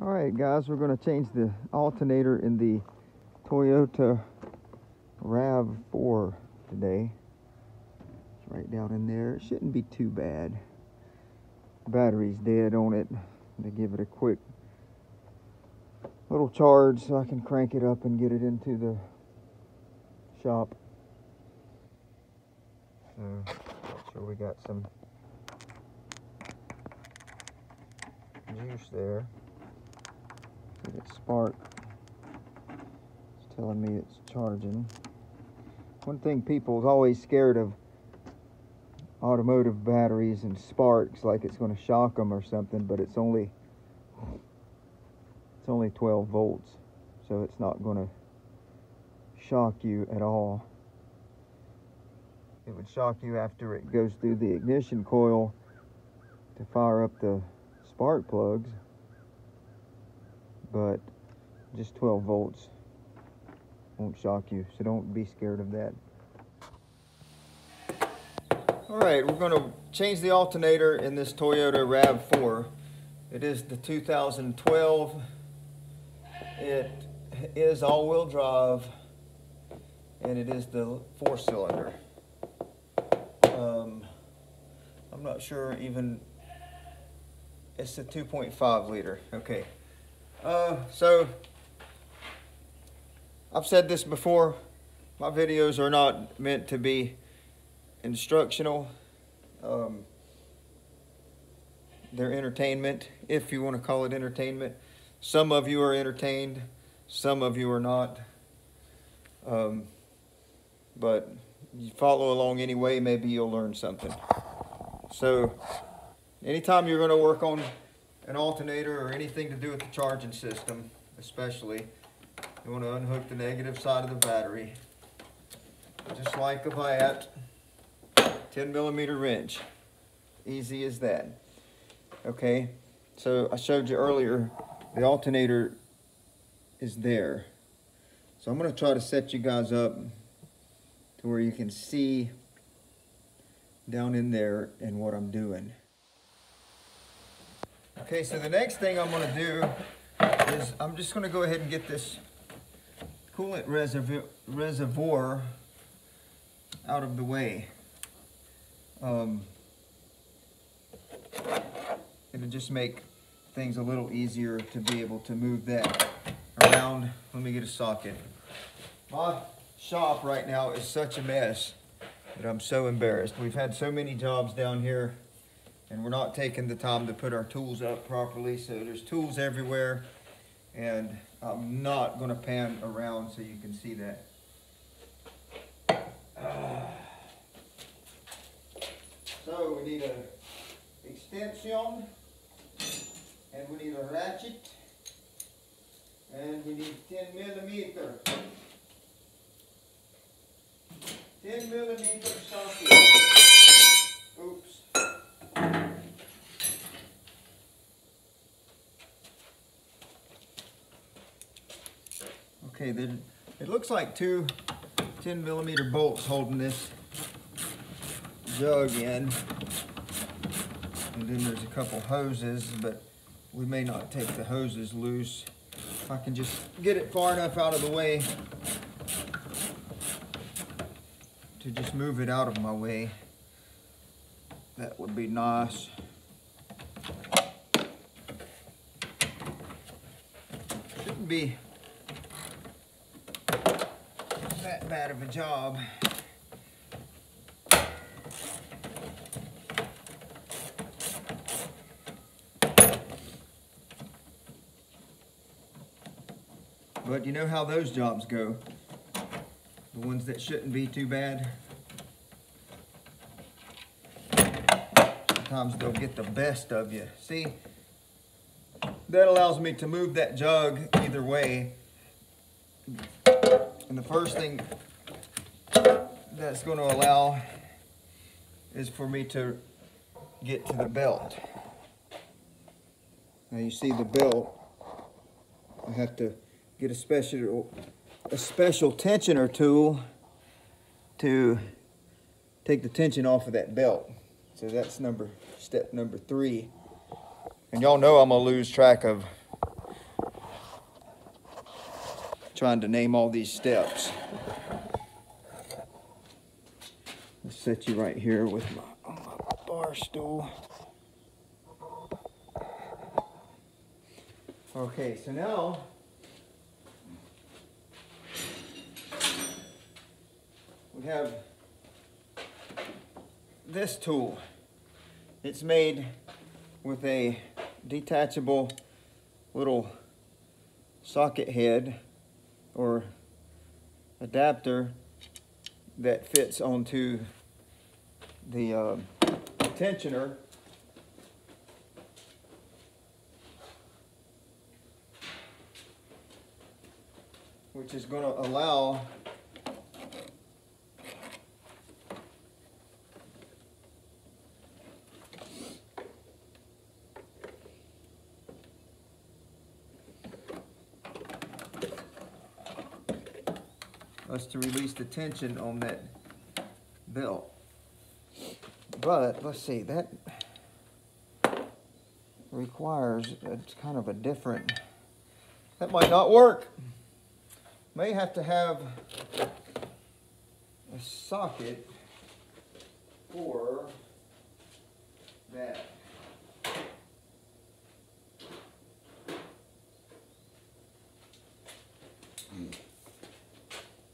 All right, guys, we're going to change the alternator in the Toyota RAV4 today. It's right down in there. It shouldn't be too bad. The battery's dead on it. To give it a quick little charge so I can crank it up and get it into the shop. So, make sure we got some juice there. Get it spark. It's telling me it's charging. One thing people is always scared of automotive batteries and sparks, like it's going to shock them or something, but it's only 12 volts, so it's not going to shock you at all. It would shock you after it goes through the ignition coil to fire up the spark plugs, but just 12 volts won't shock you, so don't be scared of that. All right, we're going to change the alternator in this Toyota RAV4. It is the 2012. It is all-wheel drive, and it is the 4-cylinder. I'm not sure even, it's a 2.5 liter. Okay. So, I've said this before, my videos are not meant to be instructional. They're entertainment, if you want to call it entertainment. Some of you are entertained, some of you are not. But you follow along anyway, maybe you'll learn something. So, anytime you're going to work on an alternator or anything to do with the charging system, especially, you want to unhook the negative side of the battery, just like a bat, 10mm wrench. Easy as that. Okay, so I showed you earlier, the alternator is there. So I'm going to try to set you guys up to where you can see down in there and what I'm doing. Okay, so the next thing I'm going to do is I'm just going to go ahead and get this coolant reservoir out of the way. It'll just make things a little easier to be able to move that around. Let me get a socket. My shop right now is such a mess that I'm so embarrassed. We've had so many jobs down here and we're not taking the time to put our tools up properly, so there's tools everywhere, and I'm not going to pan around so you can see that. So we need an extension, and we need a ratchet, and we need 10mm. 10mm socket. Oops. Okay, then it looks like two 10mm bolts holding this jug in. And then there's a couple hoses, but we may not take the hoses loose. If I can just get it far enough out of the way to just move it out of my way, that would be nice. Shouldn't be that bad of a job. But you know how those jobs go. The ones that shouldn't be too bad. Sometimes they'll get the best of you. See, that allows me to move that jug either way. And the first thing that's going to allow is for me to get to the belt. Now you see the belt, I have to get a special tensioner tool to take the tension off of that belt. So that's step number 3. And y'all know I'm gonna lose track of trying to name all these steps. Let's set you right here with my bar stool. Okay, so now we have this tool. It's made with a detachable little socket head or adapter that fits onto the tensioner. Which is going to allow us to release the tension on that belt. But let's see, that requires kind of a different, that might not work. May have to have a socket for that.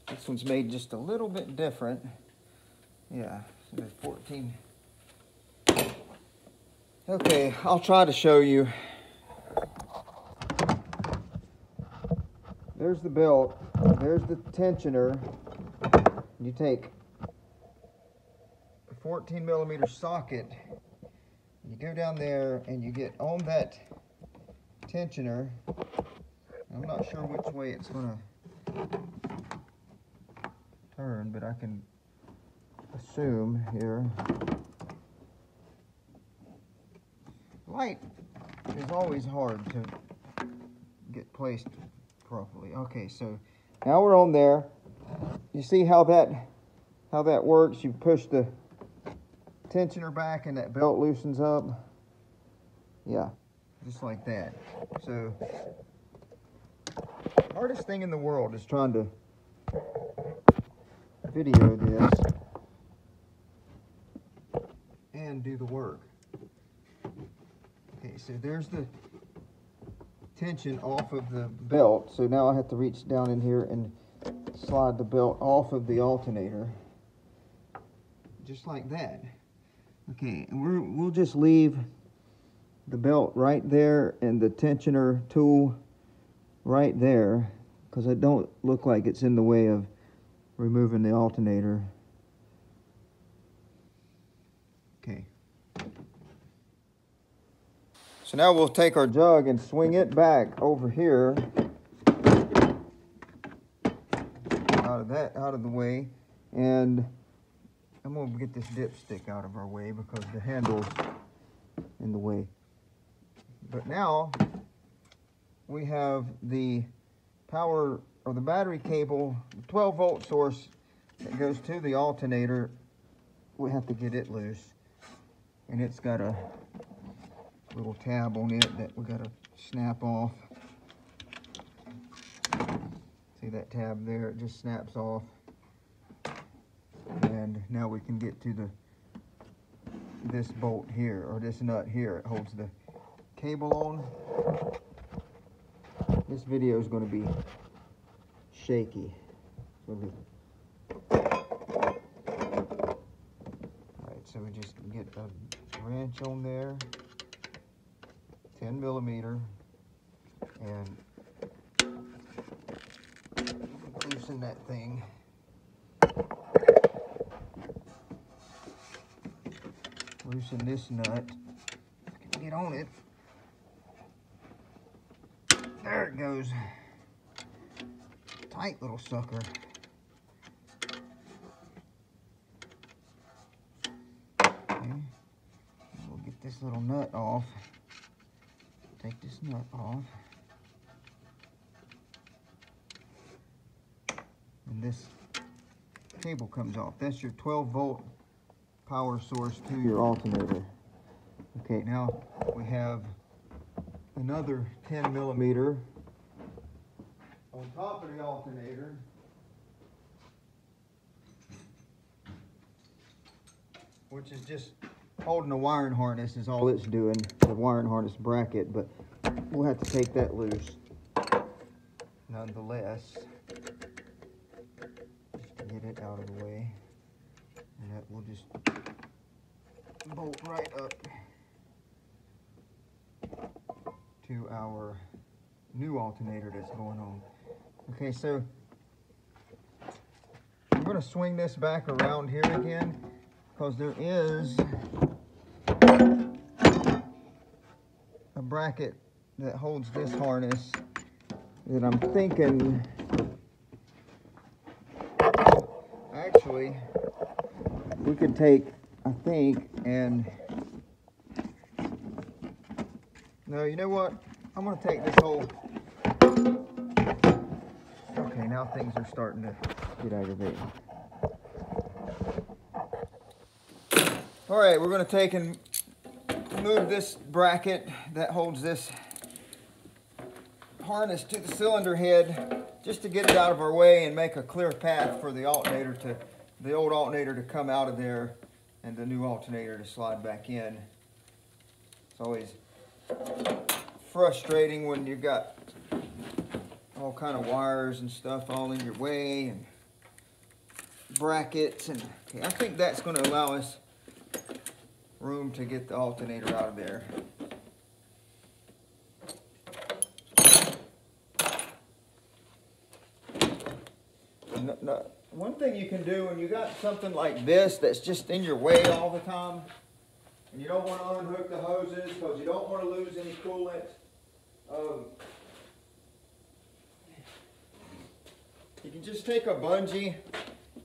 This one's made just a little bit different. Yeah, so there's 14. Okay, I'll try to show you. There's the belt, there's the tensioner. You take a 14 millimeter socket, you go down there and you get on that tensioner. I'm not sure which way it's going to turn, but I can assume here. Light is always hard to get placed properly. Okay, so now we're on there. You see how that works? You push the tensioner back and that belt loosens up. Yeah, just like that. So hardest thing in the world is trying to video this and do the work. Okay, so there's the tension off of the belt. So now I have to reach down in here and slide the belt off of the alternator. Just like that. Okay, and we'll just leave the belt right there and the tensioner tool right there, because it don't look like it's in the way of removing the alternator. Okay. So now we'll take our jug and swing it back over here out of the way, and I'm going to get this dipstick out of our way because the handle's in the way. But now we have the power or the battery cable, the 12 volt source that goes to the alternator. We have to get it loose, and it's got a little tab on it that we got to snap off. See that tab there? It just snaps off. And now we can get to this bolt here, or this nut here. It holds the cable on. This video is going to be shaky. Alright, so we just get a wrench on there, 10 millimeter, and loosen that thing. Loosen this nut. Get on it. There it goes. Tight little sucker. Okay. We'll get this little nut off. Take this nut off. And this cable comes off. That's your 12 volt power source to your alternator. Okay, now we have another 10 millimeter on top of the alternator. Which is just holding the wiring harness is all it's doing, the wiring harness bracket, but we'll have to take that loose nonetheless. Just to get it out of the way. And that will just bolt right up to our new alternator that's going on. Okay, so I'm going to swing this back around here again, because there is a bracket that holds this harness that I'm thinking actually we could take, I think, and no, you know what? I'm going to take this whole, okay, now things are starting to get aggravating. All right, we're going to take and move this bracket that holds this harness to the cylinder head just to get it out of our way and make a clear path for the alternator to, the old alternator to come out of there and the new alternator to slide back in. It's always frustrating when you've got all kind of wires and stuff all in your way and brackets, and okay, I think that's going to allow us room to get the alternator out of there. One thing you can do when you got something like this that's just in your way all the time, and you don't want to unhook the hoses because you don't want to lose any coolant, you can just take a bungee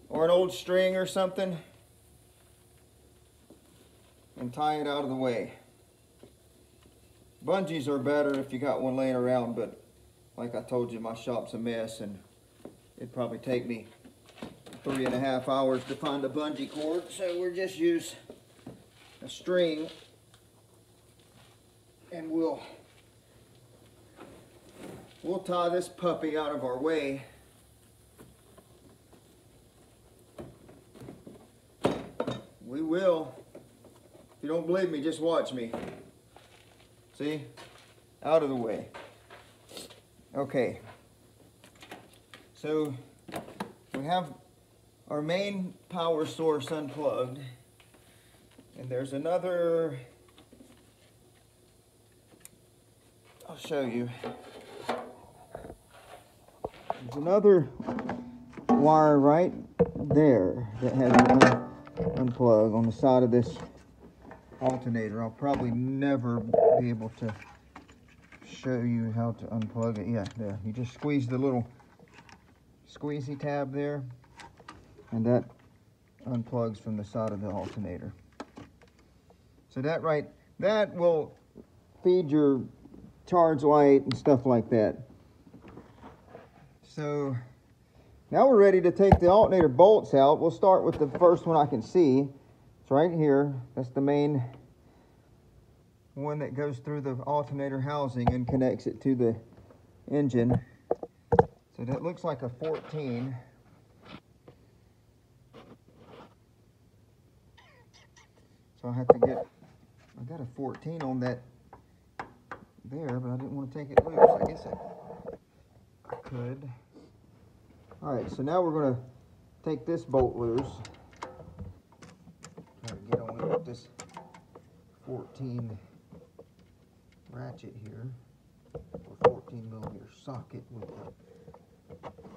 or an old string or something and tie it out of the way. Bungees are better if you got one laying around, but like I told you, my shop's a mess and it'd probably take me 3.5 hours to find a bungee cord, so we'll just use a string and we'll tie this puppy out of our way. We will. If you don't believe me, just watch me. See? Out of the way. Okay. So we have our main power source unplugged. And there's another, I'll show you. There's another wire right there that has an unplug on the side of this alternator. I'll probably never be able to show you how to unplug it. Yeah, there. You just squeeze the little squeezy tab there, and that unplugs from the side of the alternator. So that will feed your charge light and stuff like that. So now we're ready to take the alternator bolts out. We'll start with the first one I can see. It's right here. That's the main one that goes through the alternator housing and connects it to the engine. So that looks like a 14. So I have to get, I got a 14 on that there, but I didn't want to take it loose. I guess I could. All right, so now we're going to take this bolt loose. Try to get on with this 14 ratchet here, or 14 millimeter socket with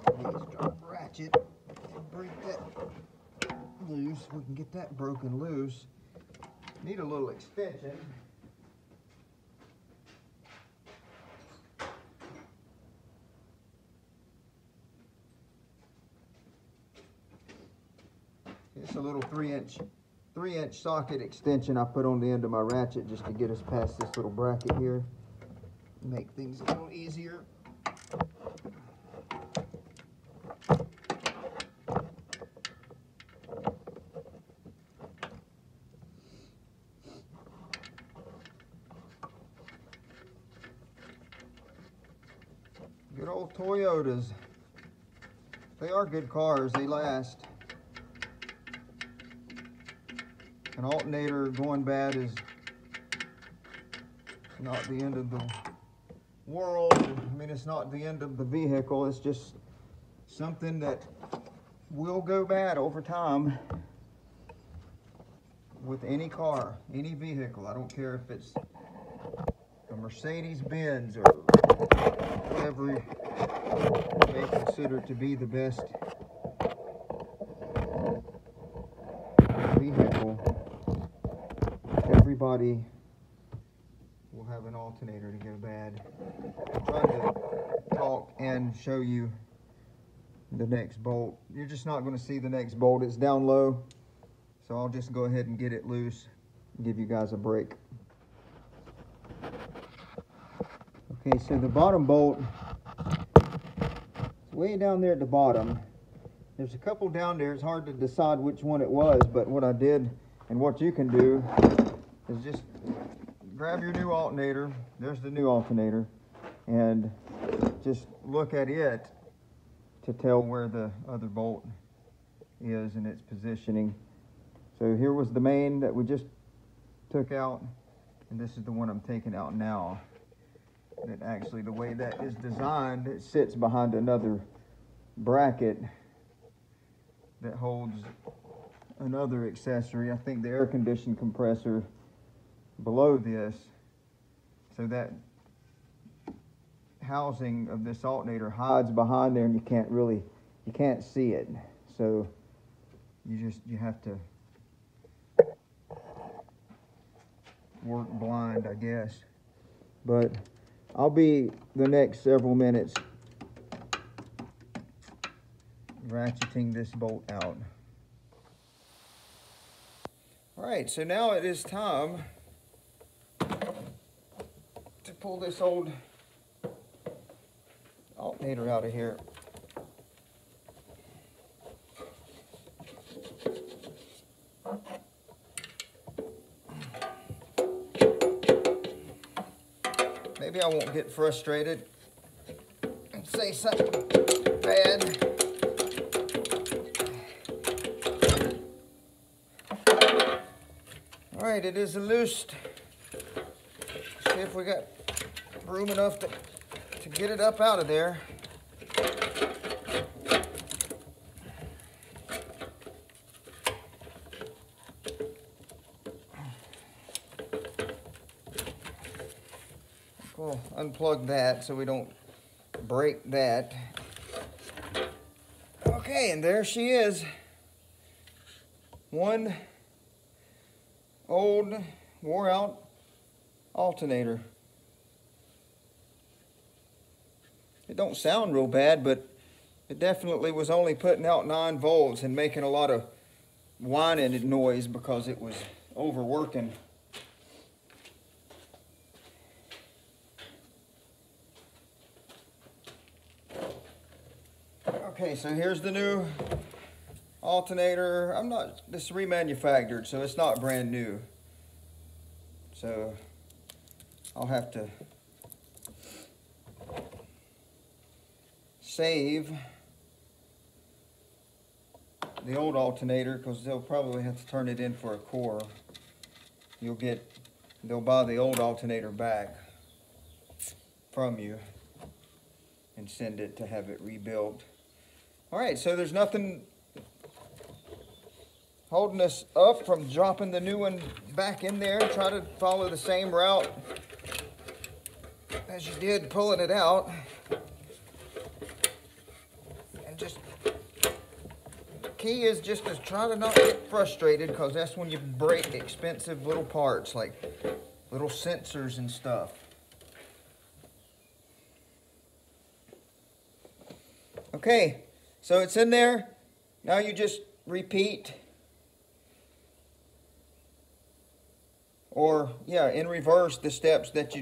the drop ratchet. Break that loose. We can get that broken loose. Need a little extension. It's a little 3-inch socket extension I put on the end of my ratchet just to get us past this little bracket here. Make things a little easier. Good old Toyotas. They are good cars, they last. An alternator going bad is not the end of the world. I mean, it's not the end of the vehicle. It's just something that will go bad over time with any car, any vehicle. I don't care if it's a Mercedes-Benz or whatever they consider to be the best vehicle. Everybody will have an alternator to go bad. I'm trying to talk and show you the next bolt. You're just not going to see the next bolt. It's down low, so I'll just go ahead and get it loose and give you guys a break. Okay, so the bottom bolt is way down there at the bottom. There's a couple down there. It's hard to decide which one it was, but what I did and what you can do is just grab your new alternator. There's the new alternator, and just look at it to tell where the other bolt is in its positioning. So here was the main that we just took out, and this is the one I'm taking out now. That actually, the way that is designed, it sits behind another bracket that holds another accessory. I think the air conditioning compressor below this, so that housing of this alternator hides behind there and you can't see it. So you have to work blind, I guess. But I'll be the next several minutes ratcheting this bolt out. All right, so now it is time to pull this old alternator out of here. Maybe I won't get frustrated and say something bad. All right, it is loosed. See if we got room enough to get it up out of there. We'll unplug that so we don't break that. Okay, and there she is. One old, wore out alternator. It don't sound real bad, but it definitely was only putting out 9 volts and making a lot of whining noise because it was overworking. Okay, so here's the new alternator. This is remanufactured, so it's not brand new. So I'll have to save the old alternator because they'll probably have to turn it in for a core. They'll buy the old alternator back from you and send it to have it rebuilt. All right, so there's nothing holding us up from dropping the new one back in there. Try to follow the same route as you did pulling it out. And just, the key is just to try to not get frustrated because that's when you break expensive little parts like little sensors and stuff. Okay. So it's in there. Now you just repeat, or yeah, in reverse the steps that I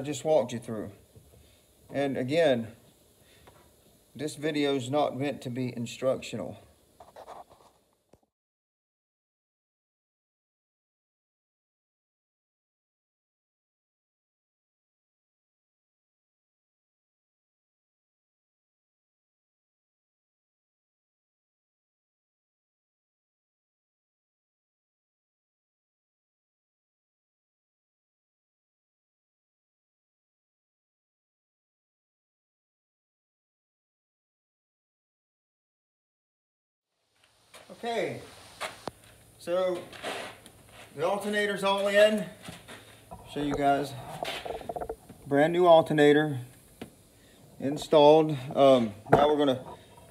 just walked you through. And again, this video is not meant to be instructional. Okay, so the alternator's all in. Show you guys. Brand new alternator installed. Now we're gonna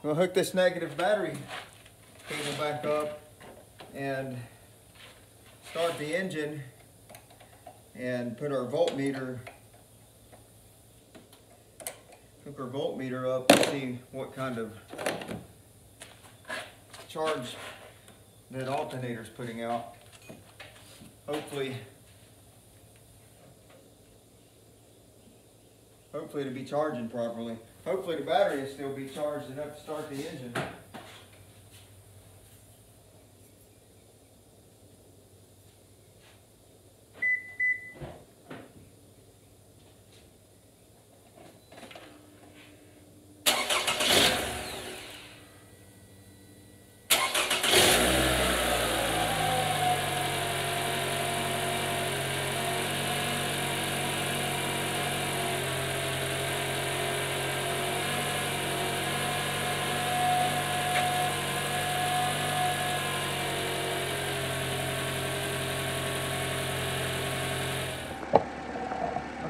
hook this negative battery cable back up and start the engine and put our voltmeter. Hook our voltmeter up and see what kind of charge that alternator's putting out. Hopefully it'll be charging properly. Hopefully the battery will still be charged enough to start the engine.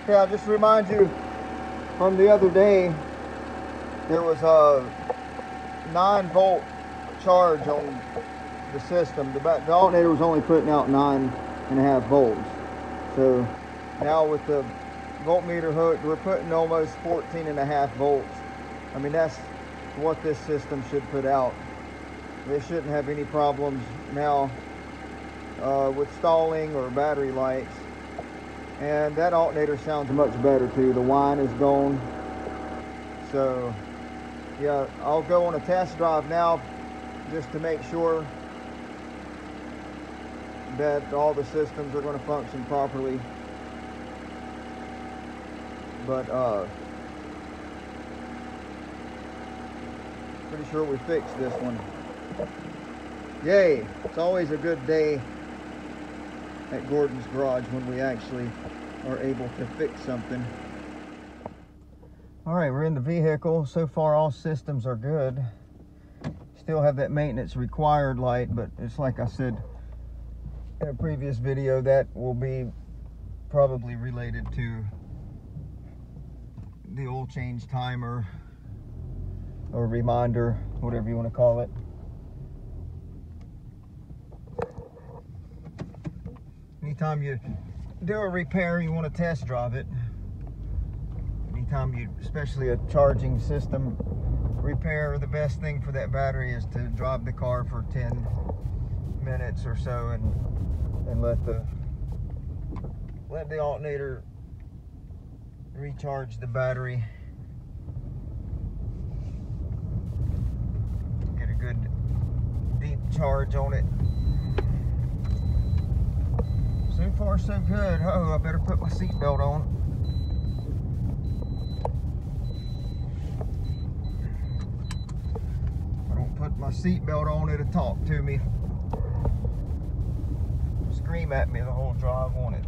Okay, I'll just remind you from the other day, there was a 9-volt charge on the system. The alternator was only putting out 9.5 volts. So now with the voltmeter hooked, we're putting almost 14.5 volts. I mean, that's what this system should put out. They shouldn't have any problems now with stalling or battery lights. And that alternator sounds much better too. The whine is gone. So yeah, I'll go on a test drive now just to make sure that all the systems are going to function properly. But pretty sure we fixed this one. Yay! It's always a good day at Gordon's Garage when we actually are able to fix something. All right, we're in the vehicle. So far all systems are good. Still have that maintenance required light, but it's like I said in a previous video, that will be probably related to the oil change timer or reminder, whatever you want to call it. Anytime you do a repair, you want to test drive it. Anytime you, especially a charging system repair, the best thing for that battery is to drive the car for 10 minutes or so and let the alternator recharge the battery. Get a good deep charge on it. So far so good. Oh, I better put my seatbelt on. If I don't put my seatbelt on, it'll talk to me. Scream at me the whole drive, won't it?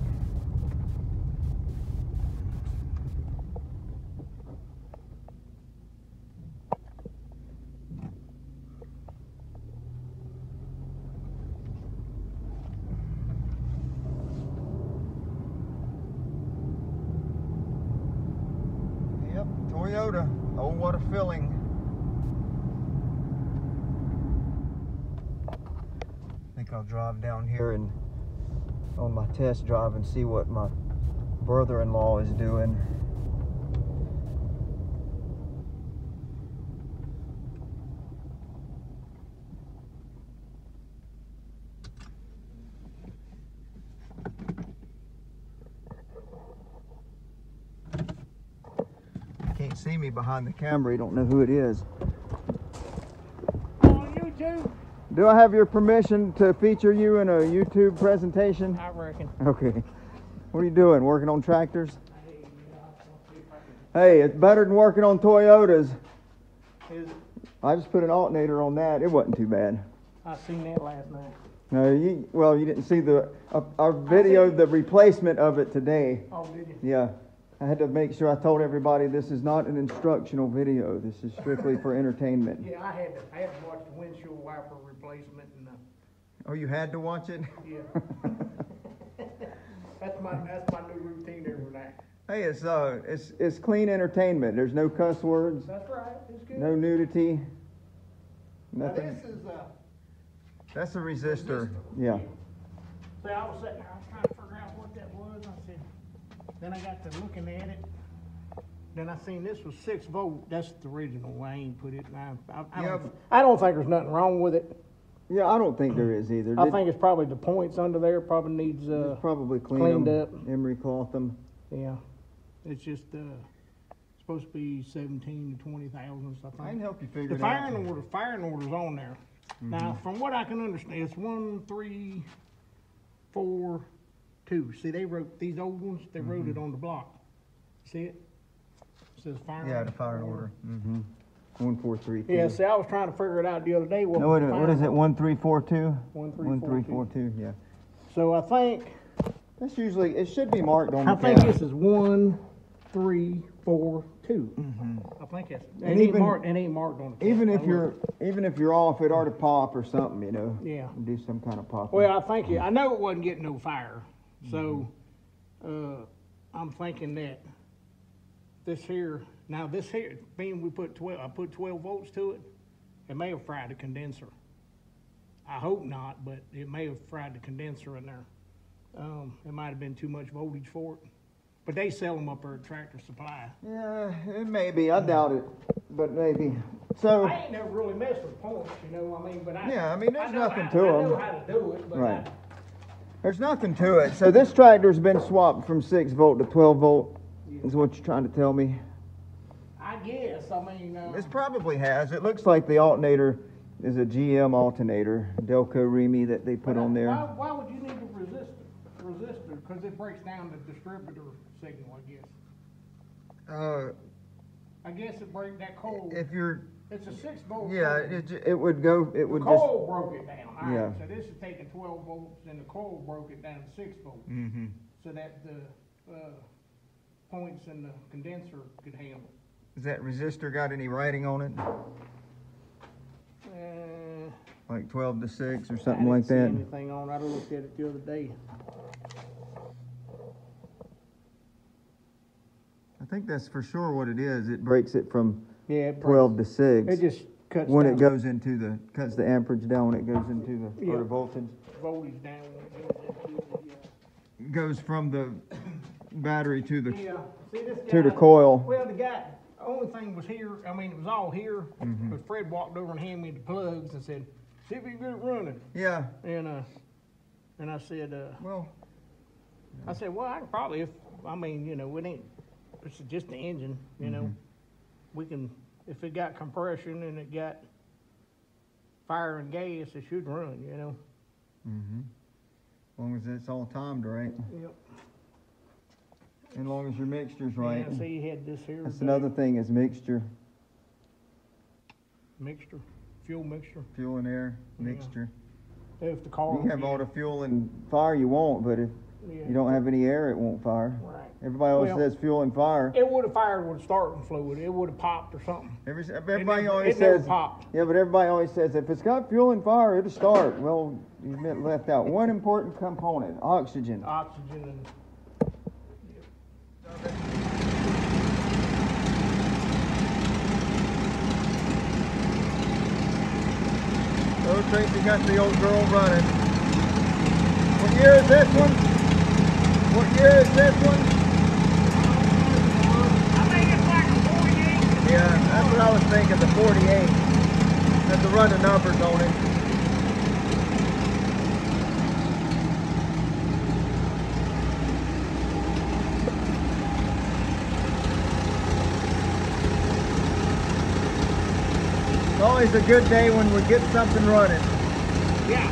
Toyota. Oh, what a feeling. I think I'll drive down here and on my test drive and see what my brother-in-law is doing. Can't see me behind the camera, you don't know who it is. On YouTube? Do I have your permission to feature you in a YouTube presentation? I reckon. Okay. What are you doing? Working on tractors? Hey, it's better than working on Toyotas. Is it? I just put an alternator on that. It wasn't too bad. I seen that last night. No, you didn't see our video, the replacement of it today. Oh, did you? Yeah. I had to make sure I told everybody this is not an instructional video. This is strictly for entertainment. Yeah, I had to watch the windshield wiper replacement and Oh, you had to watch it? yeah. That's my new routine every night. Hey, it's clean entertainment. There's no cuss words, That's right. It's good. no nudity, Now nothing. this is That's a resistor. Yeah. See, I was sitting there, I was trying to figure out what that was. I said, then I got to looking at it. Then I seen this was 6 volt. That's the original. I ain't put it. I don't think there's nothing wrong with it. Yeah, I don't think there is either. I think it's probably the points under there probably needs probably cleaned up. Emery cloth them. Yeah, it's just supposed to be 17 to 20 thousandths. I think. I can help you figure The it out. firing order's on there. Now, from what I can understand, it's 1, 3, 4, 2. See, they wrote these old ones. They wrote it on the block. See it? It says firing. Yeah, the fire order. 1432. Yeah. See, I was trying to figure it out the other day. No, wait a minute. What is it? 1342? 1342. 1342. Yeah. So I think That's usually. It should be marked on the I think cap. this is 1, 3, 4, 2. I think that's. It ain't even- marked. It ain't marked on the cap. Even I if you're off, it ought to pop or something, you know. Yeah. Do some kind of pop. Well, I think I know it wasn't getting no fire, so I'm thinking that this here, being we put 12, I put 12 volts to it. It may have fried the condenser. I hope not, but it may have fried the condenser in there. It might have been too much voltage for it, but they sell them up there at Tractor Supply. Yeah, it may be. I doubt it, but maybe. So. I ain't never really messed with points, you know. I mean, but Yeah, I mean, there's nothing I to know 'em. how to do it, but Right. There's nothing to it. So this tractor's been swapped from 6 volt to 12 volt. Is what you're trying to tell me? I guess. I mean, This probably has. It looks like the alternator is a GM alternator, Delco Remy that they put on there. Why would you need a resistor? Because it breaks down the distributor signal, I guess. I guess it breaks that coil. If you're, It's a 6 volt. yeah, coil. it would go. It The would coil broke it down. All right, Yeah. so this is taking 12 volts, and the coil broke it down to 6 volts, so that the points in the condenser could handle. Has that resistor got any writing on it? Like 12 to 6 or something I like didn't see that? anything on. I looked at it the other day. I think that's for sure what it is. It breaks it from Yeah, it 12 to 6. It just cuts when down it goes into cuts the amperage down when it goes into Yeah. or the voltage. voltage down when it goes into it. It goes from the battery to the Yeah. See this to the guy- coil. Well, the only thing was here. I mean, it was all here. But Fred walked over and handed me the plugs and said, "See if you can get it running." Yeah. And I said, Well, well, I can probably. I mean, you know, it ain't. It's just the engine. You know, we can. If it got compression and it got fire and gas, it should run. You know. as long as it's all timed right, Yep. and as long as your mixture's right. Yeah, see, you had this here. That's another thing is mixture, mixture, fuel mixture. fuel and air mixture. If the car. You can have all the fuel and fire you want, but if Yeah. you don't have any air, it won't fire. Right. Everybody always Well, says fuel and fire. It would have fired with starting fluid. It would have popped or something. Everybody never- always it never says, popped. yeah, but everybody always says if it's got fuel and fire, it'll start. Well, you left out one important component: oxygen. Oxygen and. Oh, Tracy got the old girl running. What year is this one? What year is this one? I think it's like a 48. Yeah, that's what I was thinking, the 48. Had to run the numbers on it. It's always a good day when we get something running. Yeah.